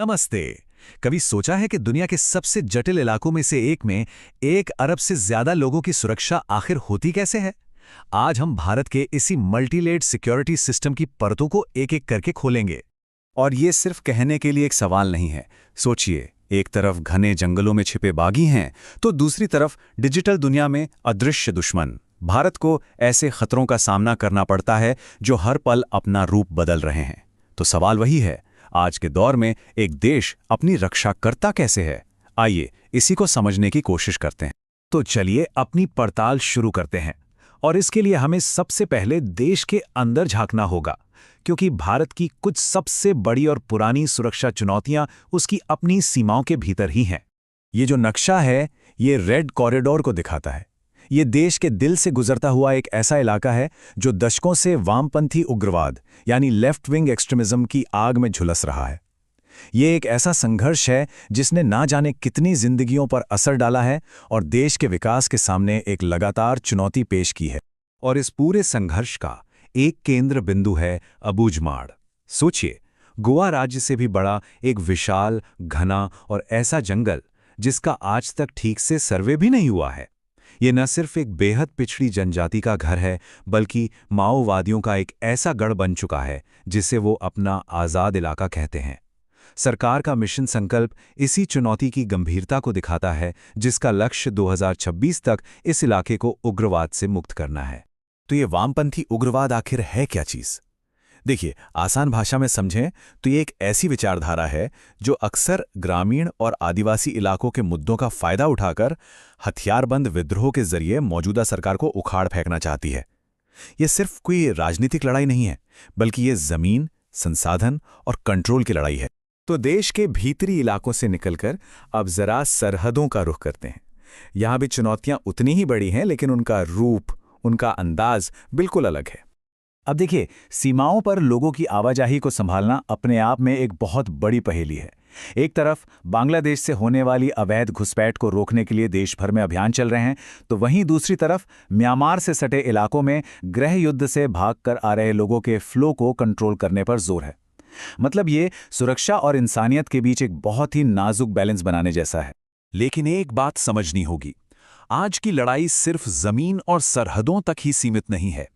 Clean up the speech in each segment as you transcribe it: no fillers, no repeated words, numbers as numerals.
नमस्ते। कभी सोचा है कि दुनिया के सबसे जटिल इलाकों में से एक में 1 अरब से ज्यादा लोगों की सुरक्षा आखिर होती कैसे है? आज हम भारत के इसी मल्टीलेयर्ड सिक्योरिटी सिस्टम की परतों को एक-एक करके खोलेंगे। और ये सिर्फ कहने के लिए एक सवाल नहीं है। सोचिए, एक तरफ घने जंगलों में छिपे बागी हैं, तो दूसरी तरफ डिजिटल दुनिया में अदृश्य दुश्मन। भारत को ऐसे खतरों का सामना करना पड़ता है जो हर पल अपना रूप बदल रहे हैं। तो सवाल वही है, आज के दौर में एक देश अपनी रक्षा करता कैसे है? आइए इसी को समझने की कोशिश करते हैं। तो चलिए अपनी पड़ताल शुरू करते हैं। और इसके लिए हमें सबसे पहले देश के अंदर झांकना होगा, क्योंकि भारत की कुछ सबसे बड़ी और पुरानी सुरक्षा चुनौतियां उसकी अपनी सीमाओं के भीतर ही हैं। ये जो नक्शा है, ये रेड कॉरिडोर को दिखाता है। ये देश के दिल से गुजरता हुआ एक ऐसा इलाका है जो दशकों से वामपंथी उग्रवाद यानी लेफ्ट विंग एक्सट्रीमिज्म की आग में झुलस रहा है। ये एक ऐसा संघर्ष है जिसने ना जाने कितनी जिंदगियों पर असर डाला है और देश के विकास के सामने एक लगातार चुनौती पेश की है। और इस पूरे संघर्ष का एक केंद्र बिंदु है अबूझमाड़। सोचिए, गोवा राज्य से भी बड़ा एक विशाल, घना और ऐसा जंगल जिसका आज तक ठीक से सर्वे भी नहीं हुआ है। ये न सिर्फ एक बेहद पिछड़ी जनजाति का घर है, बल्कि माओवादियों का एक ऐसा गढ़ बन चुका है जिसे वो अपना आज़ाद इलाका कहते हैं। सरकार का मिशन संकल्प इसी चुनौती की गंभीरता को दिखाता है, जिसका लक्ष्य 2026 तक इस इलाके को उग्रवाद से मुक्त करना है। तो ये वामपंथी उग्रवाद आखिर है क्या चीज़? देखिए, आसान भाषा में समझें तो ये एक ऐसी विचारधारा है जो अक्सर ग्रामीण और आदिवासी इलाकों के मुद्दों का फायदा उठाकर हथियारबंद विद्रोह के जरिए मौजूदा सरकार को उखाड़ फेंकना चाहती है। ये सिर्फ कोई राजनीतिक लड़ाई नहीं है, बल्कि ये जमीन, संसाधन और कंट्रोल की लड़ाई है। तो देश के भीतरी इलाकों से निकलकर अब जरा सरहदों का रुख करते हैं। यहां भी चुनौतियां उतनी ही बड़ी हैं, लेकिन उनका रूप, उनका अंदाज बिल्कुल अलग है। अब देखिए, सीमाओं पर लोगों की आवाजाही को संभालना अपने आप में एक बहुत बड़ी पहेली है। एक तरफ बांग्लादेश से होने वाली अवैध घुसपैठ को रोकने के लिए देश भर में अभियान चल रहे हैं, तो वहीं दूसरी तरफ म्यांमार से सटे इलाकों में गृह युद्ध से भागकर आ रहे लोगों के फ्लो को कंट्रोल करने पर जोर है। मतलब ये सुरक्षा और इंसानियत के बीच एक बहुत ही नाजुक बैलेंस बनाने जैसा है। लेकिन एक बात समझनी होगी, आज की लड़ाई सिर्फ जमीन और सरहदों तक ही सीमित नहीं है।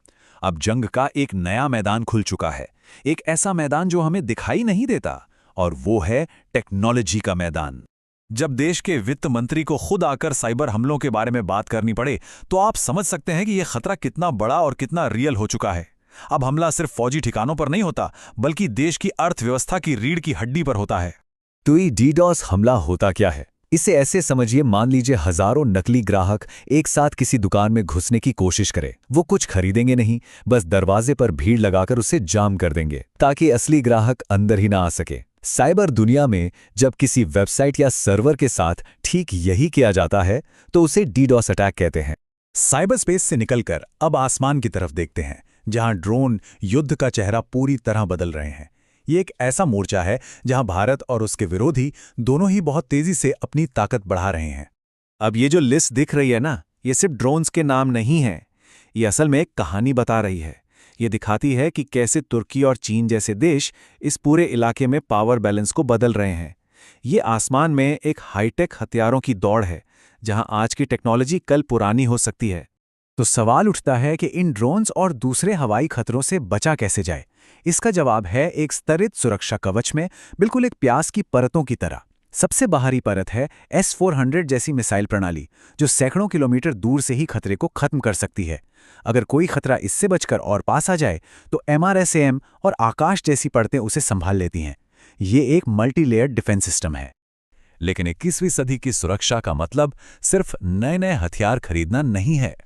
अब जंग का एक नया मैदान खुल चुका है, एक ऐसा मैदान जो हमें दिखाई नहीं देता, और वो है टेक्नोलॉजी का मैदान। जब देश के वित्त मंत्री को खुद आकर साइबर हमलों के बारे में बात करनी पड़े, तो आप समझ सकते हैं कि यह खतरा कितना बड़ा और कितना रियल हो चुका है। अब हमला सिर्फ फौजी ठिकानों पर नहीं होता, बल्कि देश की अर्थव्यवस्था की रीढ़ की हड्डी पर होता है। तो ये डीडॉस हमला होता क्या है? इसे ऐसे समझिए, मान लीजिए हजारों नकली ग्राहक एक साथ किसी दुकान में घुसने की कोशिश करें। वो कुछ खरीदेंगे नहीं, बस दरवाजे पर भीड़ लगाकर उसे जाम कर देंगे ताकि असली ग्राहक अंदर ही ना आ सके। साइबर दुनिया में जब किसी वेबसाइट या सर्वर के साथ ठीक यही किया जाता है, तो उसे डीडॉस अटैक कहते हैं। साइबर स्पेस से निकलकर अब आसमान की तरफ देखते हैं, जहां ड्रोन युद्ध का चेहरा पूरी तरह बदल रहे हैं। ये एक ऐसा मोर्चा है जहां भारत और उसके विरोधी दोनों ही बहुत तेजी से अपनी ताकत बढ़ा रहे हैं। अब ये जो लिस्ट दिख रही है ना, ये सिर्फ ड्रोन्स के नाम नहीं है। ये असल में एक कहानी बता रही है। ये दिखाती है कि कैसे तुर्की और चीन जैसे देश इस पूरे इलाके में पावर बैलेंस को बदल रहे हैं। ये आसमान में एक हाईटेक हथियारों की दौड़ है, जहां आज की टेक्नोलॉजी कल पुरानी हो सकती है। तो सवाल उठता है कि इन ड्रोन्स और दूसरे हवाई खतरों से बचा कैसे जाए। इसका जवाब है एक स्तरित सुरक्षा कवच में, बिल्कुल एक प्याज की परतों की तरह। सबसे बाहरी परत है S-400 जैसी मिसाइल प्रणाली, जो सैकड़ों किलोमीटर दूर से ही खतरे को खत्म कर सकती है। अगर कोई खतरा इससे बचकर और पास आ जाए, तो MRSAM और आकाश जैसी परतें उसे संभाल लेती हैं। ये एक मल्टीलेयर्ड डिफेंस सिस्टम है। लेकिन 21वीं सदी की सुरक्षा का मतलब सिर्फ नए नए हथियार खरीदना नहीं है।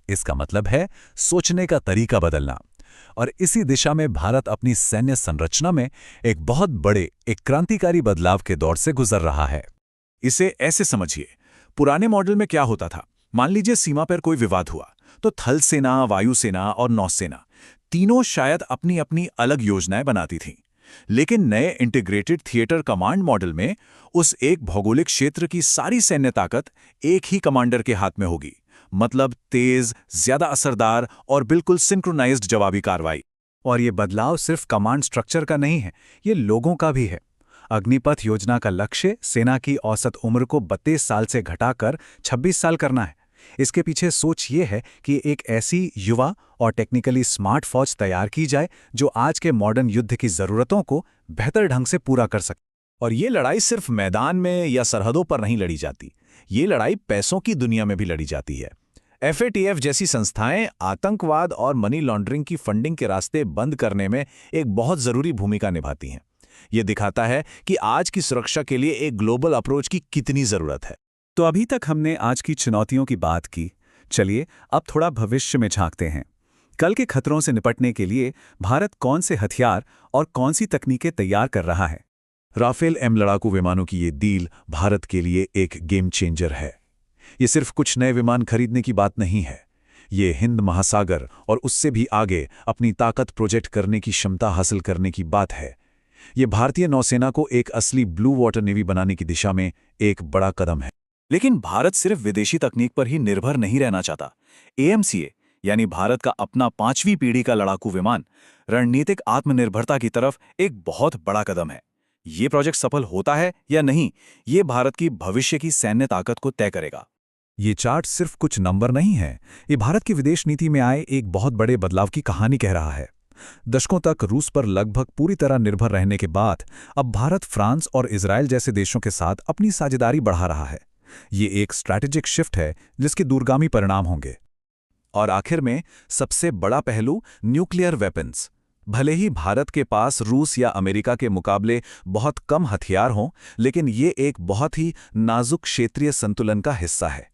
इसका मतलब है सोचने का तरीका बदलना। और इसी दिशा में भारत अपनी सैन्य संरचना में एक बहुत बड़े, एक क्रांतिकारी बदलाव के दौर से गुजर रहा है। इसे ऐसे समझिए, पुराने मॉडल में क्या होता था? मान लीजिए सीमा पर कोई विवाद हुआ, तो थल सेना, वायुसेना और नौसेना तीनों शायद अपनी अपनी अलग योजनाएं बनाती थीं। लेकिन नए इंटीग्रेटेड थिएटर कमांड मॉडल में उस एक भौगोलिक क्षेत्र की सारी सैन्य ताकत एक ही कमांडर के हाथ में होगी। मतलब तेज, ज्यादा असरदार और बिल्कुल सिंक्रोनाइज्ड जवाबी कार्रवाई। और ये बदलाव सिर्फ कमांड स्ट्रक्चर का नहीं है, ये लोगों का भी है। अग्निपथ योजना का लक्ष्य सेना की औसत उम्र को 32 साल से घटाकर 26 साल करना है। इसके पीछे सोच ये है कि एक ऐसी युवा और टेक्निकली स्मार्ट फौज तैयार की जाए जो आज के मॉडर्न युद्ध की ज़रूरतों को बेहतर ढंग से पूरा कर सके। और ये लड़ाई सिर्फ मैदान में या सरहदों पर नहीं लड़ी जाती, ये लड़ाई पैसों की दुनिया में भी लड़ी जाती है। FATF जैसी संस्थाएं आतंकवाद और मनी लॉन्ड्रिंग की फंडिंग के रास्ते बंद करने में एक बहुत ज़रूरी भूमिका निभाती हैं। ये दिखाता है कि आज की सुरक्षा के लिए एक ग्लोबल अप्रोच की कितनी ज़रूरत है। तो अभी तक हमने आज की चुनौतियों की बात की। चलिए अब थोड़ा भविष्य में झांकते हैं। कल के खतरों से निपटने के लिए भारत कौन से हथियार और कौन सी तकनीकें तैयार कर रहा है? राफेल M लड़ाकू विमानों की ये डील भारत के लिए एक गेम चेंजर है। ये सिर्फ कुछ नए विमान खरीदने की बात नहीं है, ये हिंद महासागर और उससे भी आगे अपनी ताकत प्रोजेक्ट करने की क्षमता हासिल करने की बात है। ये भारतीय नौसेना को एक असली ब्लू वाटर नेवी बनाने की दिशा में एक बड़ा कदम है। लेकिन भारत सिर्फ विदेशी तकनीक पर ही निर्भर नहीं रहना चाहता। AMCA यानी भारत का अपना 5वीं पीढ़ी का लड़ाकू विमान रणनीतिक आत्मनिर्भरता की तरफ एक बहुत बड़ा कदम है। ये प्रोजेक्ट सफल होता है या नहीं, ये भारत की भविष्य की सैन्य ताकत को तय करेगा। ये चार्ट सिर्फ कुछ नंबर नहीं है, ये भारत की विदेश नीति में आए एक बहुत बड़े बदलाव की कहानी कह रहा है। दशकों तक रूस पर लगभग पूरी तरह निर्भर रहने के बाद अब भारत फ्रांस और इजराइल जैसे देशों के साथ अपनी साझेदारी बढ़ा रहा है। ये एक स्ट्रैटेजिक शिफ्ट है जिसके दूरगामी परिणाम होंगे। और आखिर में सबसे बड़ा पहलू न्यूक्लियर वेपन्स। भले ही भारत के पास रूस या अमेरिका के मुकाबले बहुत कम हथियार हों, लेकिन ये एक बहुत ही नाजुक क्षेत्रीय संतुलन का हिस्सा है।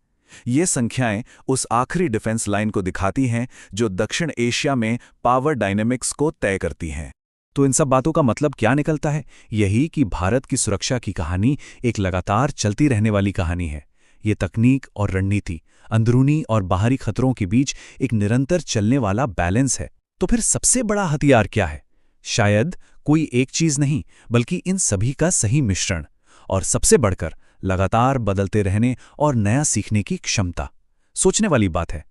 ये संख्याएं उस आखिरी डिफेंस लाइन को दिखाती हैं जो दक्षिण एशिया में पावर डायनेमिक्स को तय करती हैं। तो इन सब बातों का मतलब क्या निकलता है? यही कि भारत की सुरक्षा की कहानी एक लगातार चलती रहने वाली कहानी है। ये तकनीक और रणनीति, अंदरूनी और बाहरी खतरों के बीच एक निरंतर चलने वाला बैलेंस है। तो फिर सबसे बड़ा हथियार क्या है? शायद कोई एक चीज नहीं, बल्कि इन सभी का सही मिश्रण, और सबसे बढ़कर लगातार बदलते रहने और नया सीखने की क्षमता। सोचने वाली बात है।